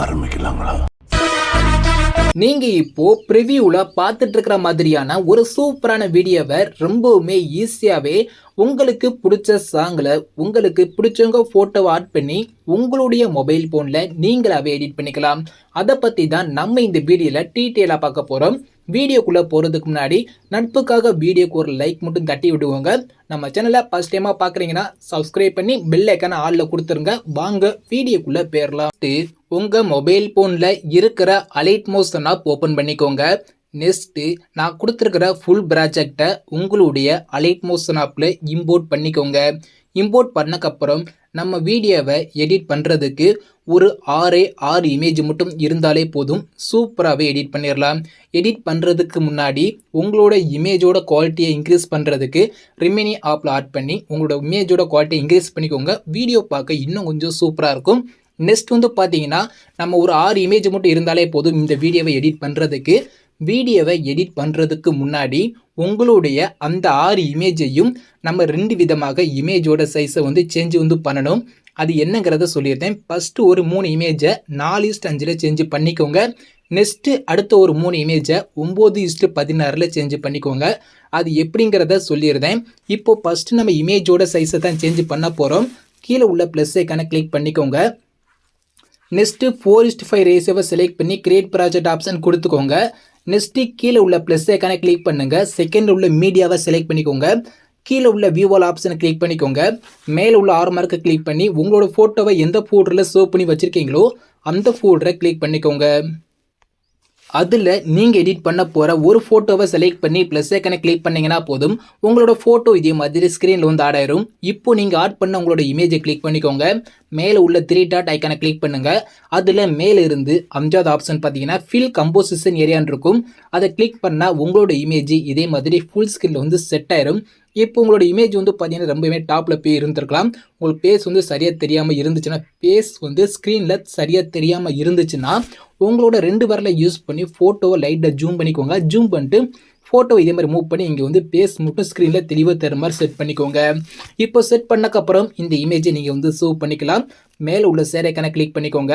ஆரம்பிக்கலாங்களா? நீங்க இப்போ ப்ரிவியூல பார்த்துட்டு இருக்கிற மாதிரியான ஒரு சூப்பரான வீடியோவை ரொம்பவுமே ஈஸியாவே உங்களுக்கு பிடிச்ச சாங்ல உங்களுக்கு பிடிச்சவங்க போட்டோவை ஆட் பண்ணி உங்களுடைய மொபைல் போன்ல நீங்களாவே எடிட் பண்ணிக்கலாம். அதை பத்தி தான் நம்ம இந்த வீடியோல டீட்டெயிலா பார்க்க போறோம். வீடியோக்குள்ள போறதுக்கு முன்னாடி நட்புக்காக வீடியோக்கு ஒரு லைக் மட்டும் தட்டி விடுவோங்க. நம்ம சேனலை ஃபர்ஸ்ட் டைமா பாக்குறீங்கன்னா சப்ஸ்கிரைப் பண்ணி பெல் ஐக்கான ஆல்ல கொடுத்துருங்க. வாங்க வீடியோக்குள்ள போயிடலாம். உங்க மொபைல் போன்ல இருக்கிற அலைட் மோஷன் ஆப் ஓபன் பண்ணிக்கோங்க. நெக்ஸ்ட் நான் கொடுத்துருக்கிற ஃபுல் ப்ராஜெக்டை உங்களுடைய அலைட் மோஷன் ஆப்பில் இம்போர்ட் பண்ணிக்கோங்க. இம்போர்ட் பண்ணக்கப்புறம் நம்ம வீடியோவை எடிட் பண்ணுறதுக்கு ஒரு 6 இமேஜ் மட்டும் இருந்தாலே போதும், சூப்பராகவே எடிட் பண்ணிடலாம். எடிட் பண்ணுறதுக்கு முன்னாடி உங்களோட இமேஜோட குவாலிட்டியை இன்க்ரீஸ் பண்ணுறதுக்கு ரிமினி ஆப்பில் ஆட் பண்ணி உங்களோட இமேஜோட குவாலிட்டியை இன்க்ரீஸ் பண்ணிக்கோங்க. வீடியோ பார்க்க இன்னும் கொஞ்சம் சூப்பராக இருக்கும். நெக்ஸ்ட் பார்த்தீங்கன்னா நம்ம ஒரு 6 இமேஜ் மட்டும் இருந்தாலே போதும் இந்த வீடியோவை எடிட் பண்ணுறதுக்கு. வீடியோவை எடிட் பண்ணுறதுக்கு முன்னாடி உங்களுடைய அந்த 6 இமேஜையும் நம்ம 2 விதமாக இமேஜோட சைஸை சேஞ்ச் பண்ணணும். அது என்னங்கிறத சொல்லியிருந்தேன். ஃபஸ்ட்டு ஒரு 3 இமேஜை 4:5 சேஞ்ச் பண்ணிக்கோங்க. நெக்ஸ்ட்டு அடுத்த ஒரு 3 இமேஜை 9:16 சேஞ்ச் பண்ணிக்கோங்க. அது எப்படிங்கிறத சொல்லியிருந்தேன். இப்போ ஃபஸ்ட்டு நம்ம இமேஜோட சைஸை தான் சேஞ்ச் பண்ண போகிறோம். கீழே உள்ள ப்ளஸ் ஐக்கான கிளிக் பண்ணிக்கோங்க. நெக்ஸ்ட்டு 4:5 ரேஷியோவை செலக்ட் பண்ணி கிரியேட் ப்ராஜெக்ட் ஆப்ஷன் கொடுத்துக்கோங்க. நெக்ஸ்ட்டு கீழே உள்ள ப்ளஸ் ஐக்கான கிளிக் பண்ணுங்க. செகண்ட் உள்ள மீடியாவை செலக்ட் பண்ணிக்கோங்க. கீழே உள்ள வியூவால் ஆப்ஷனை கிளிக் பண்ணிக்கோங்க. மேலே உள்ள ஆரோ மார்க்கை கிளிக் பண்ணி உங்களோட ஃபோட்டோவை எந்த ஃபோல்டரில் சேவ் பண்ணி வச்சுருக்கீங்களோ அந்த ஃபோல்டரை கிளிக் பண்ணிக்கோங்க. அதில் நீங்கள் எடிட் பண்ண போகிற ஒரு ஃபோட்டோவை செலக்ட் பண்ணி ப்ளஸ் ஐக்கனை கிளிக் பண்ணிங்கன்னா போதும், உங்களோட ஃபோட்டோ இதே மாதிரி ஸ்க்ரீனில் ஆட் ஆயிரும். இப்போ நீங்கள் ஆட் பண்ண உங்களோட இமேஜை கிளிக் பண்ணிக்கோங்க. மேலே உள்ள 3 டாட் ஐக்கானை கிளிக் பண்ணுங்கள். அதில் மேலே இருந்து 5வது ஆப்ஷன் பார்த்தீங்கன்னா ஃபில் கம்போசிஷன் ஏரியான்னு இருக்கும். அதை கிளிக் பண்ணால் உங்களோட இமேஜ் இதே மாதிரி ஃபுல் ஸ்க்ரீனில் செட் ஆயிரும். இப்போ உங்களோட இமேஜ் பார்த்தீங்கன்னா ரொம்பவே டாப்பில் போய் இருந்திருக்கலாம். உங்களுக்கு பேஸ் சரியாக தெரியாமல் இருந்துச்சுன்னா, பேஸ் ஸ்க்ரீனில் சரியாக தெரியாமல் இருந்துச்சுன்னா உங்களோட 2 விரலை யூஸ் பண்ணி ஃபோட்டோவை லைட்டாக ஜூம் பண்ணிக்கோங்க. ஜூம் பண்ணிட்டு ஃபோட்டோ இதே மாதிரி மூவ் பண்ணி இங்கே பேஸ் மட்டும் ஸ்க்ரீனில் தெளிவாக தர மாதிரி செட் பண்ணிக்கோங்க. இப்போ செட் பண்ணக்கப்புறம் இந்த இமேஜை நீங்கள் சேவ் பண்ணிக்கலாம். மேலே உள்ள சேர் ஐக்கானை கிளிக் பண்ணிக்கோங்க.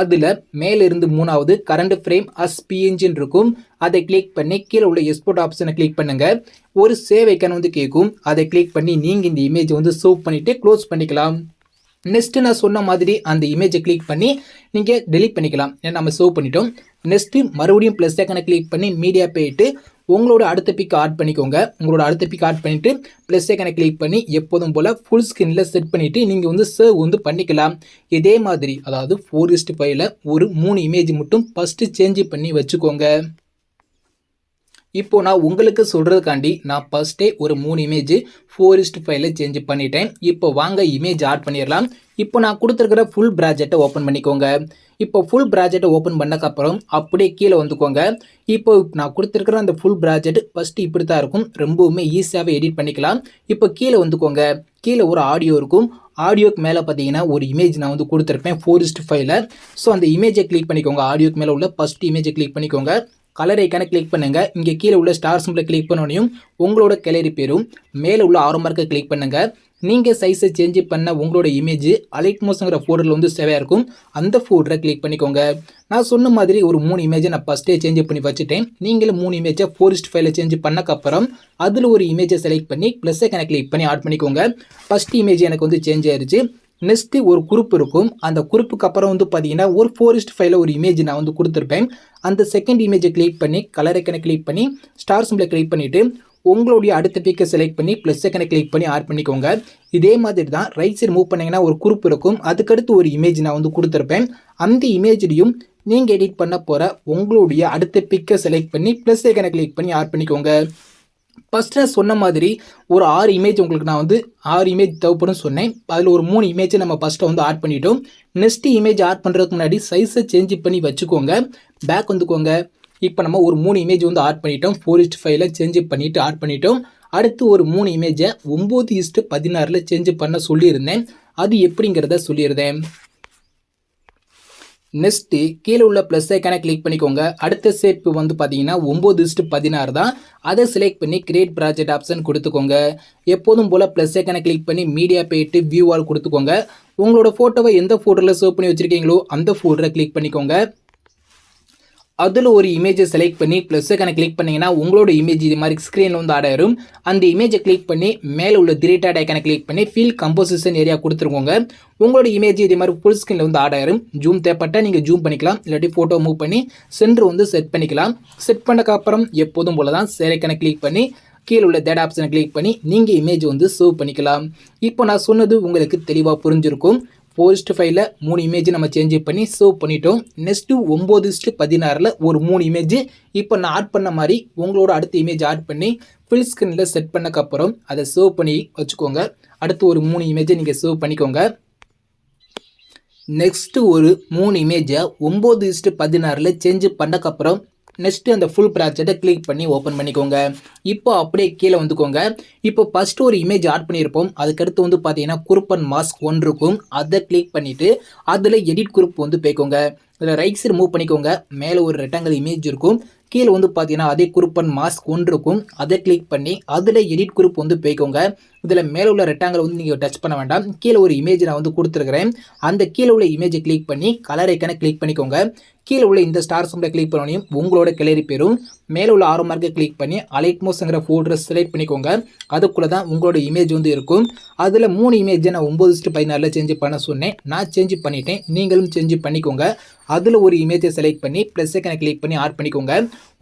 அதில் மேலே இருந்து 3வது கரண்ட் ஃப்ரேம் அஸ் பிஎன்ஜின்னு இருக்கும். அதை கிளிக் பண்ணி கீழே உள்ள எக்ஸ்போர்ட் ஆப்ஷனை கிளிக் பண்ணுங்கள். ஒரு சேவ் ஐக்கான் கேட்கும். அதை கிளிக் பண்ணி நீங்கள் இந்த இமேஜை சேவ் பண்ணிவிட்டு க்ளோஸ் பண்ணிக்கலாம். நெக்ஸ்ட்டு நான் சொன்ன மாதிரி அந்த இமேஜை கிளிக் பண்ணி நீங்கள் டெலிட் பண்ணிக்கலாம். ஏன்னா நம்ம சேவ் பண்ணிட்டோம். நெக்ஸ்ட்டு மறுபடியும் ப்ளஸ் ஐக்கானை கிளிக் பண்ணி மீடியா போயிட்டு உங்களோட அடுத்த பிக் ஆட் பண்ணிக்கோங்க. உங்களோட அடுத்த பிக் ஆட் பண்ணிவிட்டு ப்ளஸ் ஐக்கானை கிளிக் பண்ணி எப்போதும் போல் ஃபுல் ஸ்க்ரீனில் செட் பண்ணிவிட்டு நீங்கள் சேவ் பண்ணிக்கலாம். இதே மாதிரி அதாவது 4:5ல் ஒரு 3 இமேஜ் மட்டும் ஃபஸ்ட்டு சேஞ்ச் பண்ணி வச்சுக்கோங்க. இப்போ நான் உங்களுக்கு சொல்கிறதுக்காண்டி நான் ஃபஸ்ட்டே ஒரு 3 இமேஜ் 4:5ல் சேஞ்ச் பண்ணிட்டேன். இப்போ வாங்க இமேஜ் ஆட் பண்ணிடலாம். இப்போ நான் கொடுத்துருக்கிற ஃபுல் ப்ராஜெக்டை ஓப்பன் பண்ணிக்கோங்க. இப்போ ஃபுல் ப்ராஜெக்டை ஓப்பன் பண்ணக்கப்புறம் அப்படியே கீழே வந்துக்கோங்க. இப்போ நான் கொடுத்துருக்கிற அந்த ஃபுல் ப்ராஜெக்ட் ஃபஸ்ட்டு இப்படி தான் இருக்கும். ரொம்பவுமே ஈஸியாகவே எடிட் பண்ணிக்கலாம். இப்போ கீழே வந்துக்கோங்க. கீழே ஒரு ஆடியோ இருக்கும். ஆடியோக்கு மேலே பார்த்தீங்கன்னா ஒரு இமேஜ் நான் கொடுத்துருப்பேன் 4:5ல். ஸோ அந்த இமேஜை கிளிக் பண்ணிக்கோங்க. ஆடியோக்கு மேலே உள்ள ஃபஸ்ட் இமேஜை கிளிக் பண்ணிக்கோங்க. கலர் ஐக்கான கிளிக் பண்ணுங்க. இங்கே கீழே உள்ள ஸ்டார் சிம்பிளை கிளிக் பண்ணோனையும் உங்களோட கேலரி பேரும் மேலே உள்ள ஆரோ மார்க்கை கிளிக் பண்ணுங்க. நீங்கள் சைஸை சேஞ்ச் பண்ண உங்களோட இமேஜ் அலைட் மோஷன்ங்கிற ஃபோல்டரில் சேவையாக இருக்கும். அந்த ஃபோல்டரை கிளிக் பண்ணிக்கோங்க. நான் சொன்ன மாதிரி ஒரு 3 இமேஜை நான் ஃபஸ்ட்டே சேஞ்ச் பண்ணி வச்சுட்டேன். நீங்களும் 3 இமேஜை 4:5ல் சேஞ்ச் பண்ணக்கப்புறம் அதில் ஒரு இமேஜை செலக்ட் பண்ணி ப்ளஸ் ஐக்கான கிளிக் பண்ணி ஆட் பண்ணிக்கோங்க. ஃபஸ்ட் இமேஜ் எனக்கு சேஞ்ச் ஆயிடுச்சு. நெக்ஸ்ட்டு ஒரு குரூப் இருக்கும். அந்த குரூப்புக்கு அப்புறம் பார்த்தீங்கன்னா ஒரு 4:5ல் ஒரு இமேஜ் நான் கொடுத்துருப்பேன். அந்த செகண்ட் இமேஜை கிளிக் பண்ணி கலர் ஐக்கனை கிளிக் பண்ணி ஸ்டார் சிம்பிளை கிளிக் பண்ணிவிட்டு உங்களுடைய அடுத்த பிக்கை செலக்ட் பண்ணி ப்ளஸ் ஐக்கனை கிளிக் பண்ணி ஆட் பண்ணிக்கோங்க. இதே மாதிரி தான் ரைட் சைடு மூவ் பண்ணிங்கன்னா ஒரு குரூப் இருக்கும். அதுக்கடுத்து ஒரு இமேஜ் நான் கொடுத்துருப்பேன். அந்த இமேஜ்லையும் நீங்கள் எடிட் பண்ண போகிற உங்களுடைய அடுத்த பிக்கை செலக்ட் பண்ணி ப்ளஸ் ஐக்கனை கிளிக் பண்ணி ஆட் பண்ணிக்கோங்க. ஃபஸ்ட்டு நான் சொன்ன மாதிரி ஒரு 6 இமேஜ் உங்களுக்கு நான் 6 இமேஜ் தேவைப்படும் சொன்னேன். அதில் ஒரு 3 இமேஜை நம்ம ஃபஸ்ட்டு ஆட் பண்ணிட்டோம். நெக்ஸ்ட்டு இமேஜ் ஆட் பண்ணுறதுக்கு முன்னாடி சைஸை சேஞ்ச் பண்ணி வச்சுக்கோங்க. பேக் வந்துக்கோங்க. இப்போ நம்ம ஒரு 3 இமேஜ் ஆட் பண்ணிட்டோம். 4:5ல் சேஞ்ச் பண்ணிவிட்டு ஆட் பண்ணிட்டோம். அடுத்து ஒரு 3 இமேஜை 9:16ல் சேஞ்ச் பண்ண சொல்லியிருந்தேன். அது எப்படிங்கிறத சொல்லியிருந்தேன். நெக்ஸ்ட்டு கீழே உள்ள ப்ளஸ் ஐக்கானை கிளிக் பண்ணிக்கோங்க. அடுத்த ஸ்டெப் வந்து பார்த்தீங்கன்னா 9:16 தான். அதை செலக்ட் பண்ணி கிரியேட் ப்ராஜெக்ட் ஆப்ஷன் கொடுத்துக்கோங்க. எப்போதும் போல் ப்ளஸ் ஐக்கானை கிளிக் பண்ணி மீடியா போயிட்டு வியூ ஆல் கொடுத்துக்கோங்க. உங்களோட ஃபோட்டோவை எந்த ஃபோல்டரில் சேவ் பண்ணி வச்சுருக்கீங்களோ அந்த ஃபோல்டரை கிளிக் பண்ணிக்கோங்க. அதில் ஒரு இமேஜை செலக்ட் பண்ணி ப்ளஸ் ஐக்கானை கிளிக் பண்ணிங்கன்னா உங்களோட இமேஜ் இது மாதிரி ஸ்க்ரீனில் வந்து ஆட் ஆயிரும். அந்த இமேஜை கிளிக் பண்ணி மேலே உள்ள டிலீட்டட் ஐக்கானை கிளிக் பண்ணி ஃபீல் கம்போசிஷன் ஏரியா கொடுத்துருக்கோங்க. உங்களோட இமேஜ் இதே மாதிரி ஃபுல் ஸ்க்ரீனில் வந்து ஆட் ஆயிரும். ஜூம் தேவைப்பட்டால் நீங்கள் ஜூம் பண்ணிக்கலாம், இல்லாட்டி ஃபோட்டோ மூவ் பண்ணி சென்டர் வந்து செட் பண்ணிக்கலாம். செட் பண்ணக்கப்புறம் எப்போதும் போல தான் ஷேர் ஐக்கானை கிளிக் பண்ணி கீழே உள்ள தேட் ஆப்ஷனை கிளிக் பண்ணி நீங்கள் இமேஜ் வந்து சேவ் பண்ணிக்கலாம். இப்போ நான் சொன்னது உங்களுக்கு தெளிவாக புரிஞ்சிருக்கும். 4:5ல் 3 இமேஜ் நம்ம சேஞ்ச் பண்ணி சேவ் பண்ணிட்டோம். நெக்ஸ்ட்டு 9:16ல் ஒரு 3 இமேஜ் இப்போ நான் ஆட் பண்ண மாதிரி உங்களோட அடுத்த இமேஜ் ஆட் பண்ணி ஃபுல் ஸ்க்ரீனில் செட் பண்ணக்கப்புறம் அதை சேவ் பண்ணி வச்சுக்கோங்க. அடுத்து ஒரு 3 இமேஜை நீங்கள் சேவ் பண்ணிக்கோங்க. நெக்ஸ்ட்டு ஒரு 3 இமேஜை 9:16ல் சேஞ்ச் பண்ணக்கப்புறம் நெக்ஸ்ட்டு அந்த ஃபுல் ப்ராஜெக்டை கிளிக் பண்ணி ஓப்பன் பண்ணிக்கோங்க. இப்போ அப்படியே கீழே வந்துக்கோங்க. இப்போ ஃபஸ்ட்டு ஒரு இமேஜ் ஆட் பண்ணியிருப்போம். அதுக்கடுத்து வந்து பார்த்தீங்கன்னா குரூப் அண்ட் மாஸ்க் 1 இருக்கும். அதை கிளிக் பண்ணிவிட்டு அதில் எடிட் குரூப் வந்து போய்க்கோங்க. இதில் ரைட் சைடு மூவ் பண்ணிக்கோங்க. மேலே ஒரு ரெக்டாங்கிள் இமேஜ் இருக்கும். கீழே வந்து பார்த்தீங்கன்னா அதே குரூப் அண்ட் மாஸ்க் 1 இருக்கும். அதை கிளிக் பண்ணி அதில் எடிட் குரூப் வந்து போய்க்கோங்க. இதில் மேலே உள்ள ரெக்டாங்கிள் வந்து நீங்கள் டச் பண்ண வேண்டாம். கீழே ஒரு இமேஜ் நான் வந்து கொடுத்துருக்கிறேன். அந்த கீழே உள்ள இமேஜை கிளிக் பண்ணி கலர் ஐக்கானை கிளிக் பண்ணிக்கோங்க. கீழே உள்ள இந்த ஸ்டார் சிம்பிளை கிளிக் பண்ணோனையும் உங்களோட கிளறி பேரும் மேலே உள்ள ஆரோ மார்க்கை கிளிக் பண்ணி அலைட்மோஸ்ங்கிற ஃபோல்டரை செலக்ட் பண்ணிக்கோங்க. அதுக்குள்ளே தான் உங்களோட இமேஜ் வந்து இருக்கும். அதில் 3 இமேஜை நான் 9:16ல் சேஞ்ச் பண்ண சொன்னேன். நான் சேஞ்ச் பண்ணிட்டேன், நீங்களும் சேஞ்ச் பண்ணிக்கோங்க. அதில் ஒரு இமேஜை செலக்ட் பண்ணி ப்ளஸ் ஐக்கானை கிளிக் பண்ணி ஆட் பண்ணிக்கோங்க.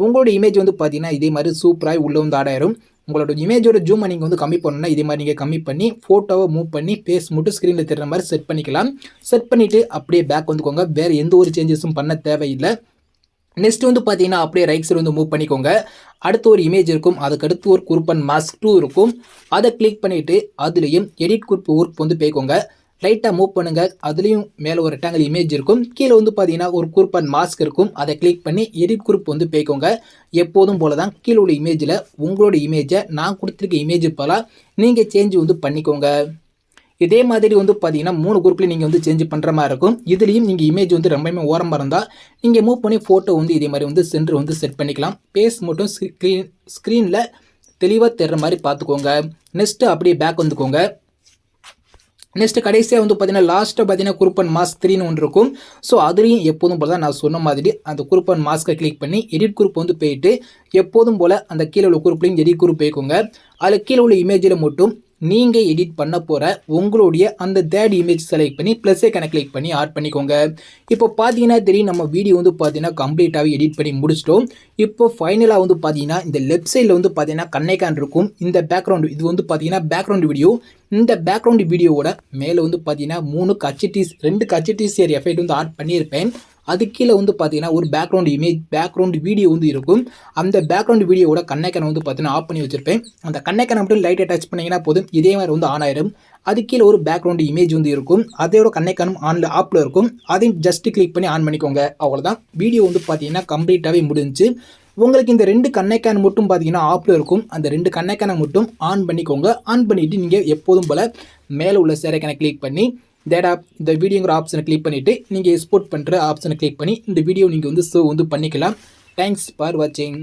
உங்களோட இமேஜ் வந்து பார்த்தீங்கன்னா இதே மாதிரி சூப்பராக உள்ளே வந்து ஆட் ஆயிரும். உங்களோட இமேஜோட ஜூமை நீங்கள் வந்து கம்மி பண்ணணும்னா இதே மாதிரி நீங்கள் கம்மி பண்ணி ஃபோட்டோவை மூவ் பண்ணி பேஸ் மட்டும் ஸ்க்ரீனில் தெரிகிற மாதிரி செட் பண்ணிக்கலாம். செட் பண்ணிவிட்டு அப்படியே பேக் வந்துக்கோங்க. வேறு எந்த ஒரு சேஞ்சஸும் பண்ண தேவையில்லை. நெக்ஸ்ட் வந்து பார்த்தீங்கன்னா அப்படியே ரைட் சைடு வந்து மூவ் பண்ணிக்கோங்க. அடுத்து ஒரு இமேஜ் இருக்கும். அதுக்கடுத்து ஒரு குரூப் அண்ட் மாஸ்க் 2 இருக்கும். அதை கிளிக் பண்ணிவிட்டு அதுலேயும் எடிட் குரூப் ஒர்க் வந்து போய்க்கோங்க. லைட்டாக மூவ் பண்ணுங்கள். அதுலேயும் மேலே ஒரு ரெக்டாங்கிள் இமேஜ் இருக்கும். கீழே வந்து பார்த்தீங்கன்னா ஒரு குரூப் அண்ட் மாஸ்க் இருக்கும். அதை கிளிக் பண்ணி எடிட் குரூப் வந்து போய்க்கோங்க. எப்போதும் போல தான் கீழே உள்ள இமேஜில் உங்களோட இமேஜை நான் கொடுத்துருக்க இமேஜ் போல நீங்கள் சேஞ்ச் வந்து பண்ணிக்கோங்க. இதே மாதிரி வந்து பார்த்தீங்கன்னா 3 குரூப்லேயும் நீங்கள் வந்து சேஞ்ச் பண்ணுற மாதிரி இருக்கும். இதுலேயும் நீங்கள் இமேஜ் வந்து ரொம்பவுமே ஓரமாக இருந்தால் நீங்கள் மூவ் பண்ணி ஃபோட்டோ வந்து இதே மாதிரி வந்து சென்டர் வந்து செட் பண்ணிக்கலாம். பேஸ் மட்டும் ஸ்க்ரீனில் தெளிவாக தெரிகிற மாதிரி பார்த்துக்கோங்க. நெக்ஸ்ட்டு அப்படியே பேக் வந்துக்கோங்க. நெக்ஸ்ட் கடைசியாக வந்து பார்த்தீங்கன்னா லாஸ்ட்டாக பார்த்தீங்கன்னா குரூப் அண்ட் மாஸ்க் 3ன்னு ஒன்று இருக்கும். ஸோ அதுலேயும் எப்போதும் போல் தான் நான் சொன்ன மாதிரி அந்த குரூப் அண்ட் மாஸ்க்கை கிளிக் பண்ணி எடிட் குரூப் வந்து போயிட்டு எப்போதும் போல் அந்த கீழே உள்ள குரூப்லையும் எடிட் குரூப் போய்க்கோங்க. அதில் கீழே உள்ள இமேஜில் மட்டும் நீங்கள் எடிட் பண்ண போகிற உங்களுடைய அந்த தேர்ட் இமேஜ் செலக்ட் பண்ணி ப்ளஸ் ஐக்கானை கிளிக் பண்ணி ஆட் பண்ணிக்கோங்க. இப்போ பார்த்தீங்கன்னா தெரியும் நம்ம வீடியோ வந்து பார்த்தீங்கன்னா கம்ப்ளீட்டாகவே எடிட் பண்ணி முடிச்சிட்டோம். இப்போ ஃபைனலாக வந்து பார்த்தீங்கன்னா இந்த லெஃப்ட் சைடில் வந்து பார்த்தீங்கன்னா கண்ணைக்கான் இருக்கும். இந்த பேக்ரவுண்டு இது வந்து பார்த்தீங்கன்னா பேக்ரவுண்ட் வீடியோ. இந்த பேக்ரவுண்ட் வீடியோவோட மேலே வந்து பார்த்தீங்கன்னா 2 கச்சிட்டிஸ் எஃபெக்ட் வந்து ஆட் பண்ணியிருப்பேன். அது கீழே வந்து பார்த்தீங்கன்னா ஒரு பேக்ரவுண்ட் இமேஜ் பேக்ரவுண்ட் வீடியோ வந்து இருக்கும். அந்த பேக்ரவுண்ட் வீடியோவோட கண்ணைக்கனை வந்து பார்த்தீங்கன்னா ஆஃப் பண்ணி வச்சிருப்பேன். அந்த கண்ணைக்கனை மட்டும் லைட்டாக டச் பண்ணிங்கன்னா போதும் இதே மாதிரி வந்து ஆன் ஆயிடும். அது கீழே ஒரு பேக்ரவுண்ட் இமேஜ் வந்து இருக்கும். அதோட கண்ணைக்கனும் ஆஃபில் இருக்கும். அதையும் ஜஸ்ட் கிளிக் பண்ணி ஆன் பண்ணிக்கோங்க. அவ்வளோதான், வீடியோ வந்து பார்த்தீங்கன்னா கம்ப்ளீட்டாகவே முடிஞ்சு. உங்களுக்கு இந்த 2 கண்ணைக்கான் மட்டும் பார்த்தீங்கன்னா ஆஃபில் இருக்கும். அந்த 2 கண்ணைக்கானை மட்டும் ஆன் பண்ணிக்கோங்க. ஆன் பண்ணிவிட்டு நீங்கள் எப்போதும் போல் மேலே உள்ள சேரைக்கானை கிளிக் பண்ணி இந்த வீடியோங்கிற ஆப்ஷனை கிளிக் பண்ணிவிட்டு நீங்கள் எக்ஸ்போர்ட் பண்ணுற ஆப்ஷனை கிளிக் பண்ணி இந்த வீடியோ நீங்கள் வந்து சேவ் வந்து பண்ணிக்கலாம். தேங்க்ஸ் ஃபார் வாட்சிங்.